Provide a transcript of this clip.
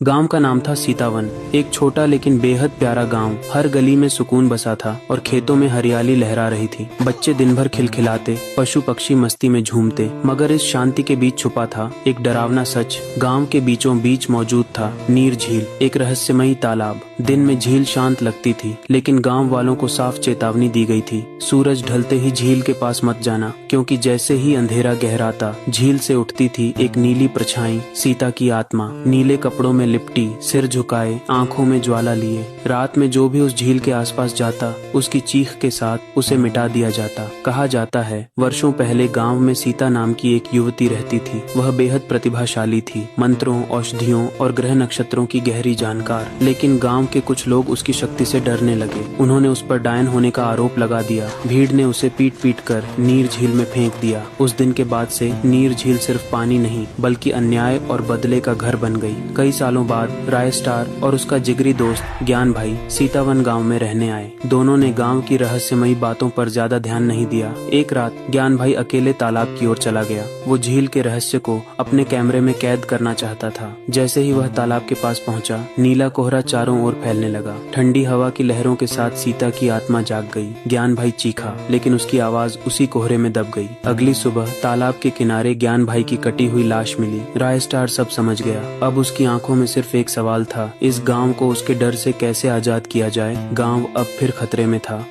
गांव का नाम था सीतावन। एक छोटा लेकिन बेहद प्यारा गांव। हर गली में सुकून बसा था और खेतों में हरियाली लहरा रही थी। बच्चे दिन भर खिलखिलाते, पशु पक्षी मस्ती में झूमते। मगर इस शांति के बीच छुपा था एक डरावना सच। गांव के बीचों बीच मौजूद था नीर झील, एक रहस्यमयी तालाब। दिन में झील शांत लगती थी, लेकिन गांव वालों को साफ चेतावनी दी गई थी, सूरज ढलते ही झील के पास मत जाना, क्योंकि जैसे ही अंधेरा गहराता झील से उठती थी एक नीली परछाई, सीता की आत्मा। नीले कपड़ों में लिपटी, सिर झुकाए, आंखों में ज्वाला लिए। रात में जो भी उस झील के आसपास जाता, उसकी चीख के साथ उसे मिटा दिया जाता। कहा जाता है वर्षों पहले गांव में सीता नाम की एक युवती रहती थी। वह बेहद प्रतिभाशाली थी, मंत्रों, औषधियों और ग्रह नक्षत्रों की गहरी जानकार। लेकिन गांव के कुछ लोग उसकी शक्ति से डरने लगे। उन्होंने उस पर डायन होने का आरोप लगा दिया। भीड़ ने उसे पीट पीट कर नीर झील में फेंक दिया। उस दिन के बाद से नीर झील सिर्फ पानी नहीं, बल्कि अन्याय और बदले का घर बन गई। कई सालों बाद राय स्टार और उसका जिगरी दोस्त ज्ञान भाई सीतावन गांव में रहने आए। दोनों ने गांव की रहस्यमयी बातों पर ज्यादा ध्यान नहीं दिया। एक रात ज्ञान भाई अकेले तालाब की ओर चला गया। वो झील के रहस्य को अपने कैमरे में कैद करना चाहता था। जैसे ही वह तालाब के पास पहुंचा, नीला कोहरा चारों ओर फैलने लगा। ठंडी हवा की लहरों के साथ सीता की आत्मा जाग गई। ज्ञान भाई चीखा, लेकिन उसकी आवाज उसी कोहरे में दब गई। अगली सुबह तालाब के किनारे ज्ञान भाई की कटी हुई लाश मिली। राय स्टार सब समझ गया। अब उसकी आंखों में सिर्फ एक सवाल था, इस गांव को उसके डर से कैसे आजाद किया जाए। गांव अब फिर खतरे में था।